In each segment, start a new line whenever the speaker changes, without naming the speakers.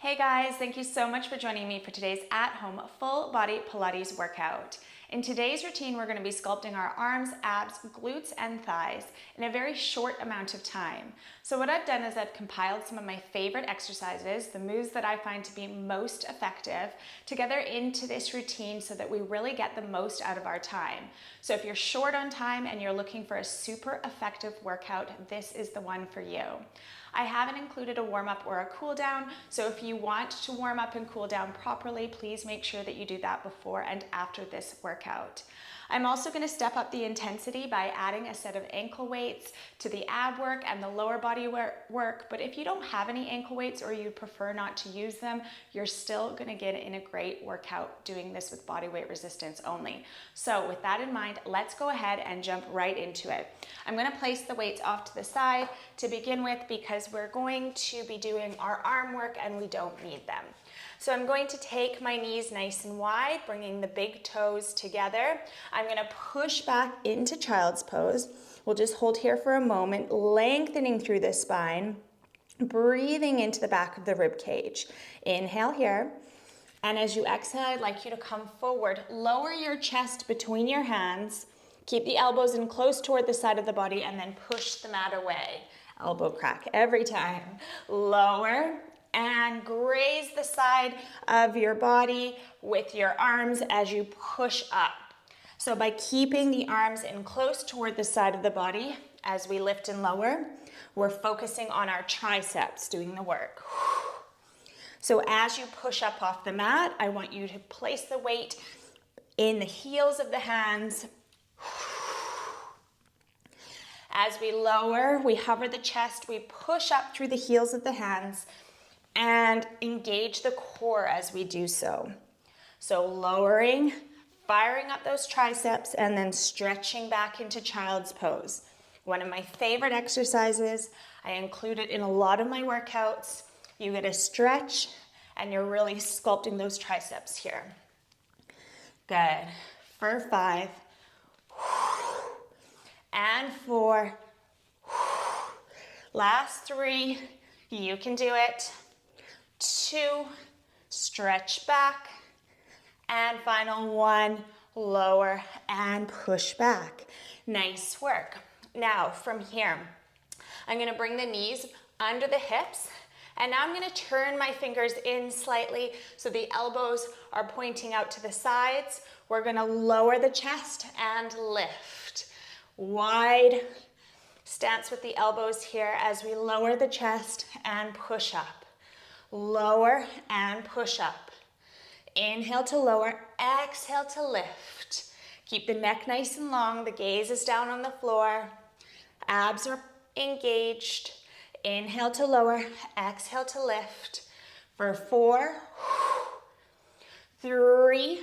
Hey guys, thank you so much for joining me for today's at-home full body Pilates workout. In today's routine, we're going to be sculpting our arms, abs, glutes, and thighs in a very short amount of time. So what I've done is I've compiled some of my favorite exercises, the moves that I find to be most effective, together into this routine so that we really get the most out of our time. So if you're short on time and you're looking for a super effective workout, this is the one for you. I haven't included a warm-up or a cool down, so if you want to warm up and cool down properly, please make sure that you do that before and after this workout. I'm also going to step up the intensity by adding a set of ankle weights to the ab work and the lower body work, but if you don't have any ankle weights or you prefer not to use them, you're still going to get in a great workout doing this with body weight resistance only. So with that in mind, let's go ahead and jump right into it. I'm going to place the weights off to the side to begin with because we're going to be doing our arm work and we don't need them. So I'm going to take my knees nice and wide, bringing the big toes together. I'm going to push back into child's pose. We'll just hold here for a moment, lengthening through the spine, breathing into the back of the rib cage. Inhale here. And as you exhale, I'd like you to come forward. Lower your chest between your hands. Keep the elbows in close toward the side of the body and then push the mat away. Elbow crack every time. Lower and graze the side of your body with your arms as you push up. So by keeping the arms in close toward the side of the body as we lift and lower, we're focusing on our triceps doing the work. So as you push up off the mat, I want you to place the weight in the heels of the hands. As we lower, we hover the chest, we push up through the heels of the hands and engage the core as we do so. So lowering, firing up those triceps, and then stretching back into child's pose. One of my favorite exercises. I include it in a lot of my workouts. You get a stretch and you're really sculpting those triceps here. Good. For 5. And 4. Last 3. You can do it. 2. Stretch back. And final 1. Lower and push back. Nice work. Now from here, I'm going to bring the knees under the hips. And now I'm going to turn my fingers in slightly so the elbows are pointing out to the sides. We're going to lower the chest and lift. Wide stance with the elbows here as we lower the chest and push up. Lower and push up. Inhale to lower, exhale to lift. Keep the neck nice and long, the gaze is down on the floor. Abs are engaged. Inhale to lower, exhale to lift. For 4, 3,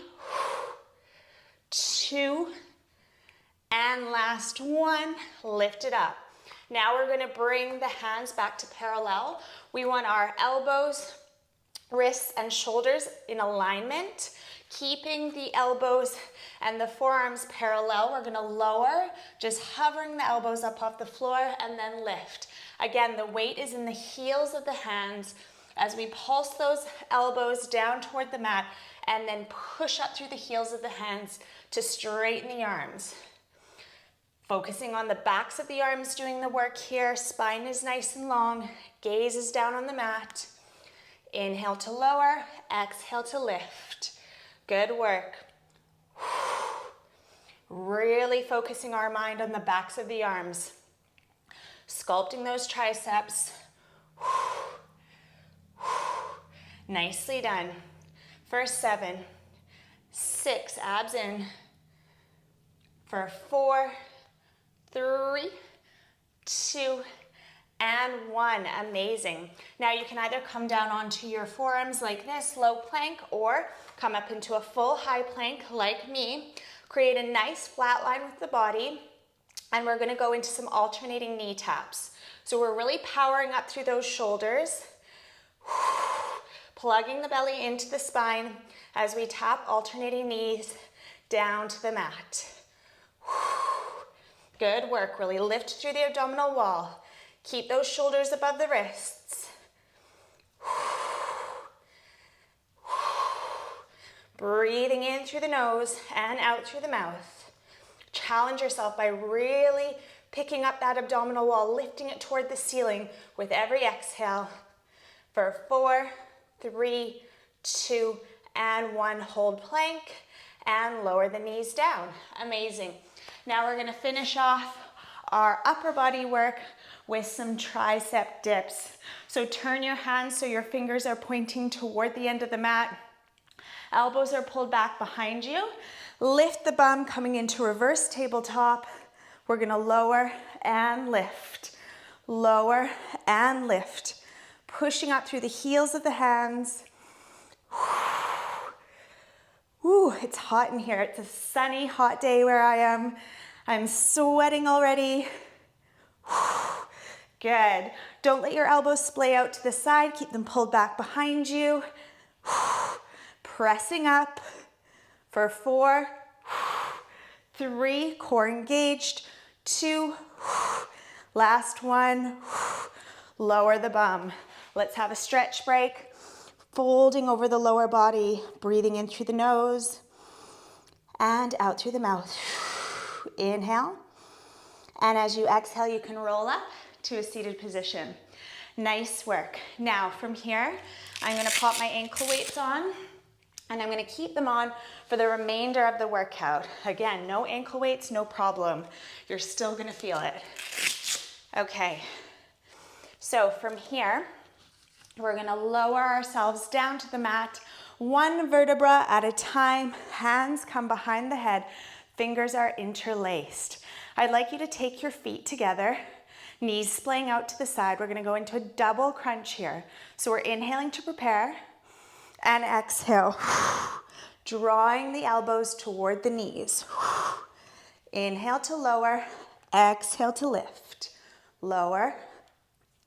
2, and last 1, lift it up. Now we're going to bring the hands back to parallel. We want our elbows, wrists, and shoulders in alignment, keeping the elbows and the forearms parallel. We're going to lower, just hovering the elbows up off the floor, and then lift. Again, the weight is in the heels of the hands as we pulse those elbows down toward the mat and then push up through the heels of the hands to straighten the arms. Focusing on the backs of the arms doing the work here. Spine is nice and long. Gaze is down on the mat. Inhale to lower. Exhale to lift. Good work. Really focusing our mind on the backs of the arms. Sculpting those triceps. Nicely done. For 7, 6, abs in. For 4, 3, 2, and 1. Amazing. Now you can either come down onto your forearms like this, low plank, or come up into a full high plank like me. Create a nice flat line with the body, and we're going to go into some alternating knee taps. So we're really powering up through those shoulders, plugging the belly into the spine as we tap alternating knees down to the mat. Good work. Really lift through the abdominal wall. Keep those shoulders above the wrists. Breathing in through the nose and out through the mouth. Challenge yourself by really picking up that abdominal wall, lifting it toward the ceiling with every exhale. For 4, 3, 2, and 1. Hold plank and lower the knees down. Amazing. Now we're gonna finish off our upper body work with some tricep dips. So turn your hands so your fingers are pointing toward the end of the mat. Elbows are pulled back behind you. Lift the bum, coming into reverse tabletop. We're gonna lower and lift. Lower and lift. Pushing up through the heels of the hands. Ooh, it's hot in here. It's a sunny, hot day where I am. I'm sweating already. Good. Don't let your elbows splay out to the side. Keep them pulled back behind you. Pressing up for 4, 3, core engaged, 2, last one, lower the bum. Let's have a stretch break, folding over the lower body, breathing in through the nose and out through the mouth. Inhale, and as you exhale, you can roll up to a seated position. Nice work. Now from here, I'm gonna pop my ankle weights on, and I'm gonna keep them on for the remainder of the workout. Again, no ankle weights, no problem. You're still gonna feel it. Okay, so from here, we're gonna lower ourselves down to the mat, one vertebra at a time. Hands come behind the head, fingers are interlaced. I'd like you to take your feet together, knees splaying out to the side. We're gonna go into a double crunch here. So we're inhaling to prepare, and exhale, drawing the elbows toward the knees. Inhale to lower, exhale to lift. Lower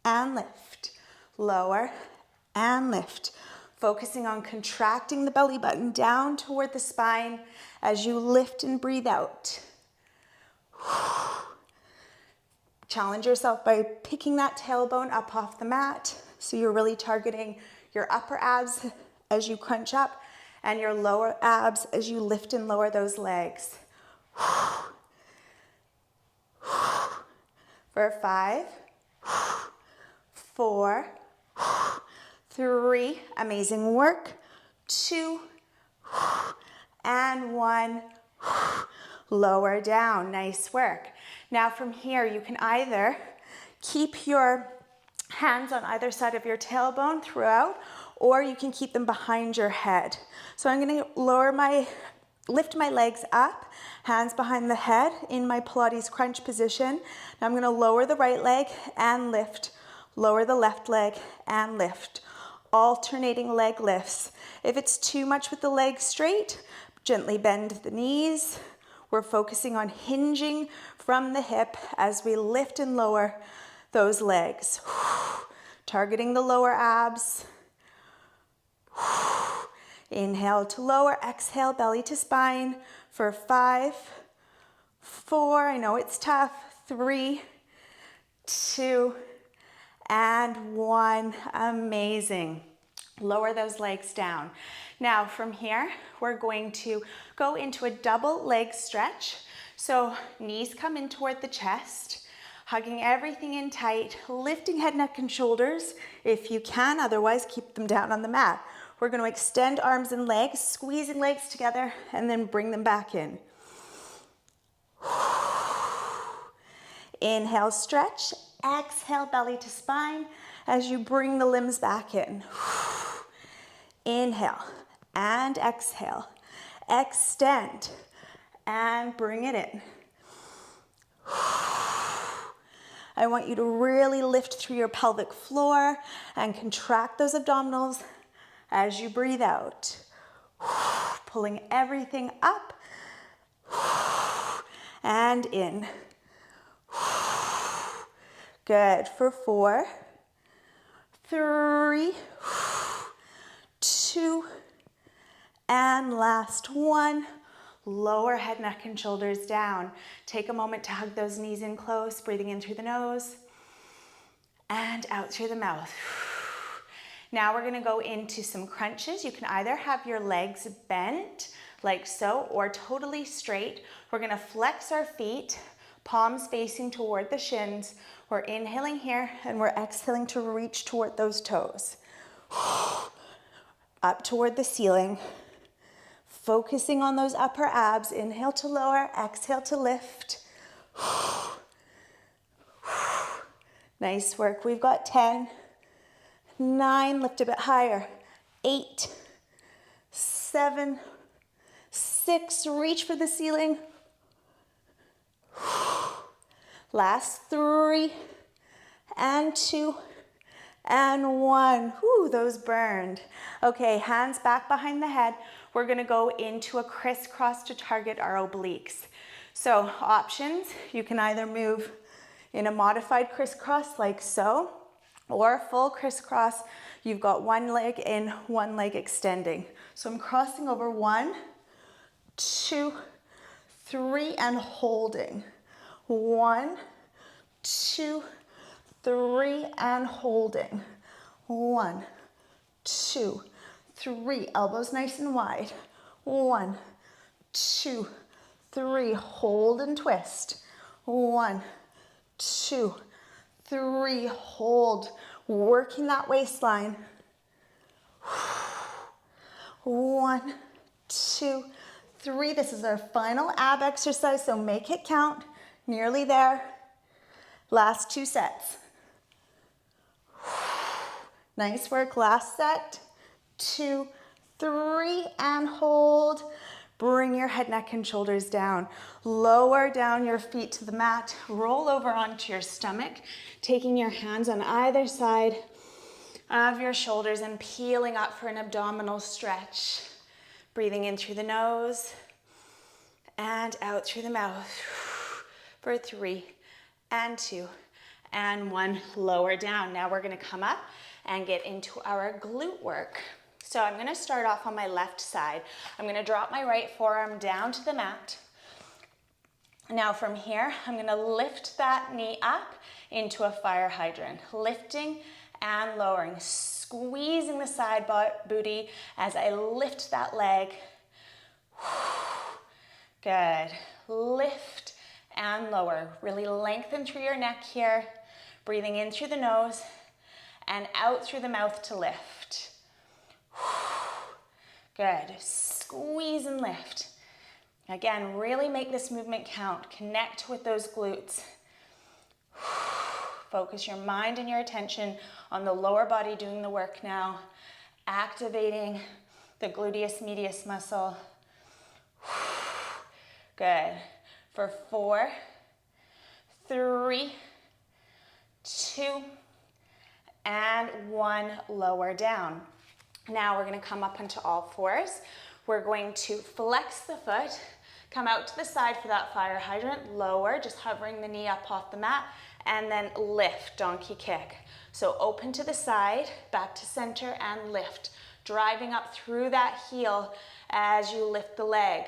and lift, lower and lift. Focusing on contracting the belly button down toward the spine as you lift and breathe out. Challenge yourself by picking that tailbone up off the mat, so you're really targeting your upper abs as you crunch up and your lower abs as you lift and lower those legs. For 5, 4, 3, amazing work, 2, and 1, lower down, nice work. Now from here, you can either keep your hands on either side of your tailbone throughout, or you can keep them behind your head. So I'm gonna lift my legs up, hands behind the head in my Pilates crunch position. Now I'm gonna lower the right leg and lift, lower the left leg and lift. Alternating leg lifts. If it's too much with the legs straight, gently bend the knees. We're focusing on hinging from the hip as we lift and lower those legs. Targeting the lower abs. Inhale to lower, exhale, belly to spine for 5, 4, I know it's tough, 3, 2, and 1, amazing. Lower those legs down. Now from here, we're going to go into a double leg stretch. So knees come in toward the chest, hugging everything in tight, lifting head, neck, and shoulders if you can, otherwise keep them down on the mat. We're going to extend arms and legs, squeezing legs together, and then bring them back in. Inhale, stretch. Exhale, belly to spine as you bring the limbs back in. Inhale and exhale. Extend and bring it in. I want you to really lift through your pelvic floor and contract those abdominals as you breathe out. Pulling everything up and in. Good. For 4, 3, 2, and last 1. Lower head, neck, and shoulders down. Take a moment to hug those knees in close, breathing in through the nose and out through the mouth. Now we're gonna go into some crunches. You can either have your legs bent like so or totally straight. We're gonna flex our feet, palms facing toward the shins. We're inhaling here and we're exhaling to reach toward those toes. Up toward the ceiling. Focusing on those upper abs. Inhale to lower, exhale to lift. Nice work. We've got 10, 9, lift a bit higher, 8, 7, 6, reach for the ceiling. Last 3, and 2, and 1. Whew, those burned. Okay, hands back behind the head. We're gonna go into a crisscross to target our obliques. So options, you can either move in a modified crisscross like so, or a full crisscross. You've got one leg in, one leg extending. So I'm crossing over 1, 2, 3, and holding. 1, 2, 3, and holding. 1, 2, 3, elbows nice and wide. 1, 2, 3, hold and twist. 1, 2, 3, hold. Working that waistline. 1, 2, 3. This is our final ab exercise, so make it count. Nearly there. Last 2 sets. Nice work. Last set. 2, 3, and hold. Bring your head, neck, and shoulders down. Lower down your feet to the mat. Roll over onto your stomach, taking your hands on either side of your shoulders and peeling up for an abdominal stretch. Breathing in through the nose and out through the mouth for 3, and 2, and 1. Lower down. Now we're gonna come up and get into our glute work. So I'm gonna start off on my left side. I'm gonna drop my right forearm down to the mat. Now from here, I'm gonna lift that knee up into a fire hydrant, lifting and lowering, squeezing the side booty as I lift that leg. Good. Lift and lower. Really lengthen through your neck here, breathing in through the nose and out through the mouth to lift. Good. Squeeze and lift. Again, really make this movement count. Connect with those glutes. Focus your mind and your attention on the lower body doing the work now. Activating the gluteus medius muscle. Good. For 4, 3, 2, and 1. Lower down. Now we're going to come up onto all fours. We're going to flex the foot, come out to the side for that fire hydrant, lower, just hovering the knee up off the mat, and then lift, donkey kick. So open to the side, back to center, and lift, driving up through that heel as you lift the leg.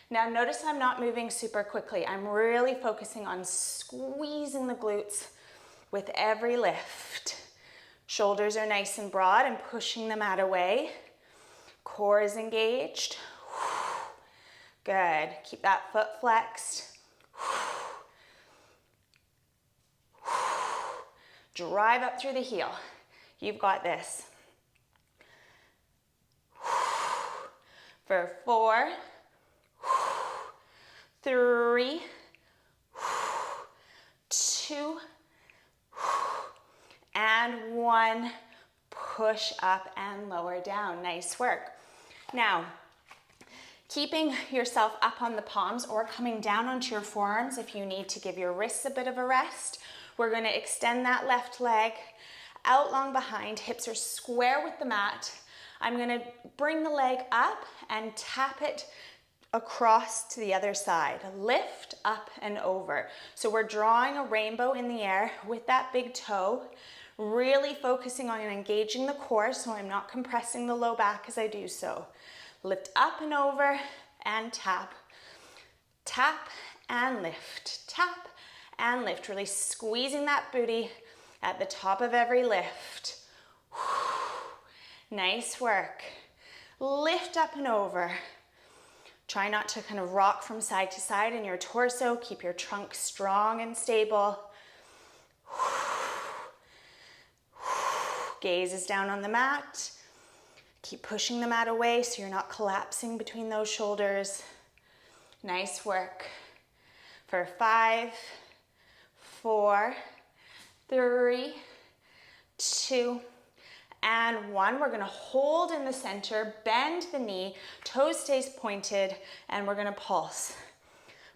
Now notice I'm not moving super quickly. I'm really focusing on squeezing the glutes with every lift. Shoulders are nice and broad and pushing the mat away. Core is engaged. Good. Keep that foot flexed. Drive up through the heel. You've got this. For 4, 3, 2, and 1. Push up and lower down. Nice work. Now, keeping yourself up on the palms or coming down onto your forearms if you need to give your wrists a bit of a rest. We're going to extend that left leg out long behind. Hips are square with the mat. I'm going to bring the leg up and tap it across to the other side. Lift up and over. So we're drawing a rainbow in the air with that big toe. Really focusing on engaging the core so I'm not compressing the low back as I do so. Lift up and over and tap. Tap and lift. Tap and lift. Really squeezing that booty at the top of every lift. Nice work. Lift up and over. Try not to kind of rock from side to side in your torso. Keep your trunk strong and stable. Gaze is down on the mat. Keep pushing the mat away so you're not collapsing between those shoulders. Nice work. For 5, 4, 3, 2, and 1. We're gonna hold in the center, bend the knee, toes stays pointed, and we're gonna pulse.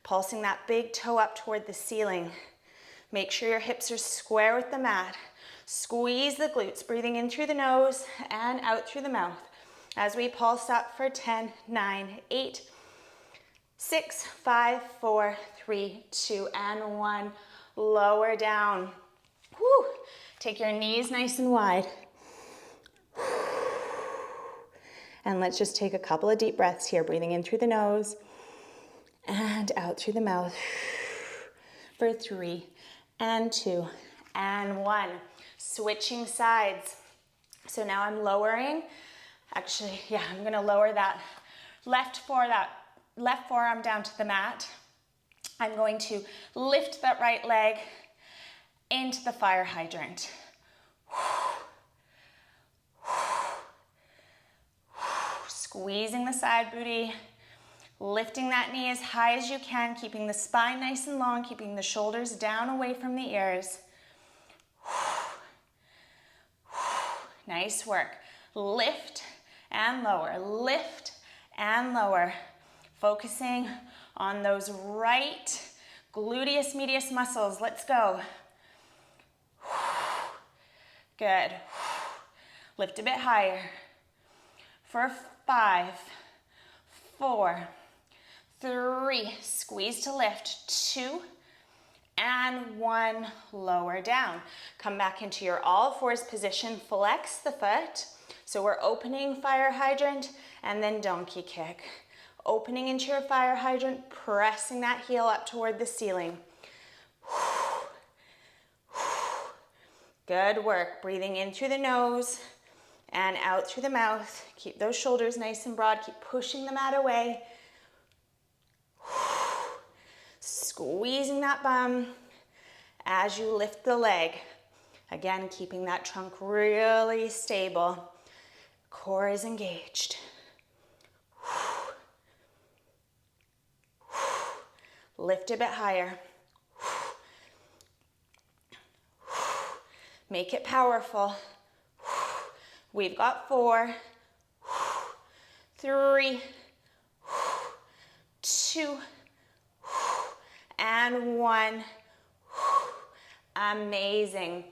Pulsing that big toe up toward the ceiling. Make sure your hips are square with the mat. Squeeze the glutes, breathing in through the nose and out through the mouth. As we pulse up for 10, 9, 8, 6, 5, 4, 3, 2, and 1. Lower down. Woo. Take your knees nice and wide. And let's just take a couple of deep breaths here, breathing in through the nose and out through the mouth for 3 and 2 and 1. Switching sides. So now I'm lowering. Actually, yeah, I'm gonna lower that left forearm down to the mat. I'm going to lift that right leg into the fire hydrant. Squeezing the side booty, lifting that knee as high as you can, keeping the spine nice and long, keeping the shoulders down away from the ears. Nice work. Lift and lower, lift and lower. Focusing on those right gluteus medius muscles. Let's go. Good. Lift a bit higher. For 5, 4, 3, squeeze to lift, 2, and 1, lower down. Come back into your all fours position, flex the foot. So we're opening fire hydrant and then donkey kick. Opening into your fire hydrant, pressing that heel up toward the ceiling. Good work, breathing in through the nose and out through the mouth. Keep those shoulders nice and broad. Keep pushing the mat away. Squeezing that bum as you lift the leg. Again, keeping that trunk really stable. Core is engaged. Lift a bit higher. Make it powerful. We've got 4, 3, 2, and 1. Amazing.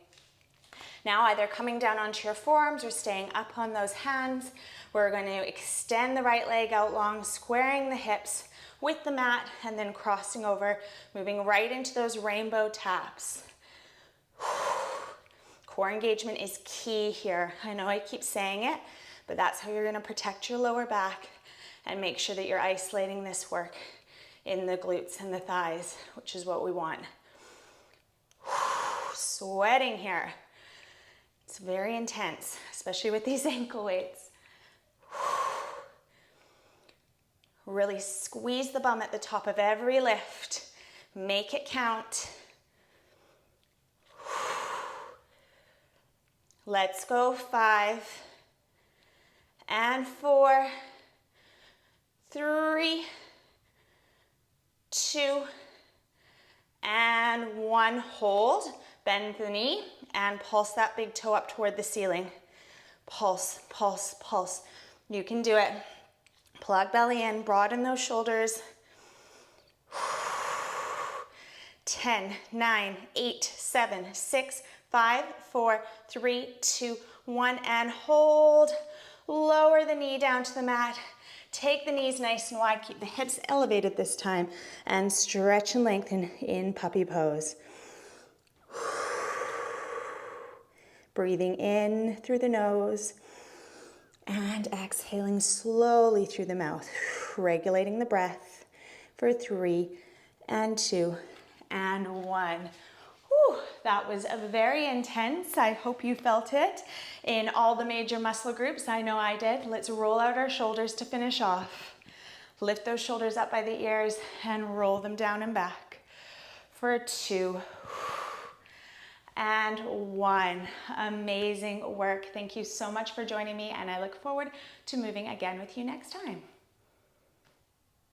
Now either coming down onto your forearms or staying up on those hands. We're going to extend the right leg out long, squaring the hips with the mat, and then crossing over, moving right into those rainbow taps. Core engagement is key here. I know I keep saying it, but that's how you're going to protect your lower back and make sure that you're isolating this work in the glutes and the thighs, which is what we want. Sweating here. It's very intense, especially with these ankle weights. Really squeeze the bum at the top of every lift. Make it count. Let's go. 5 and 4, 3, 2, and 1. Hold, bend the knee, and pulse that big toe up toward the ceiling. Pulse, pulse, pulse. You can do it. Plug belly in, broaden those shoulders. 10, 9, 8, 7, 6, 5, 4, 3, 2, 1, and hold. Lower the knee down to the mat. Take the knees nice and wide. Keep the hips elevated this time. And stretch and lengthen in puppy pose. Breathing in through the nose and exhaling slowly through the mouth. Regulating the breath for 3 and 2 and 1. Whew, that was very intense. I hope you felt it in all the major muscle groups. I know I did. Let's roll out our shoulders to finish off. Lift those shoulders up by the ears and roll them down and back. For 2 and 1. Amazing work. Thank you so much for joining me, and I look forward to moving again with you next time.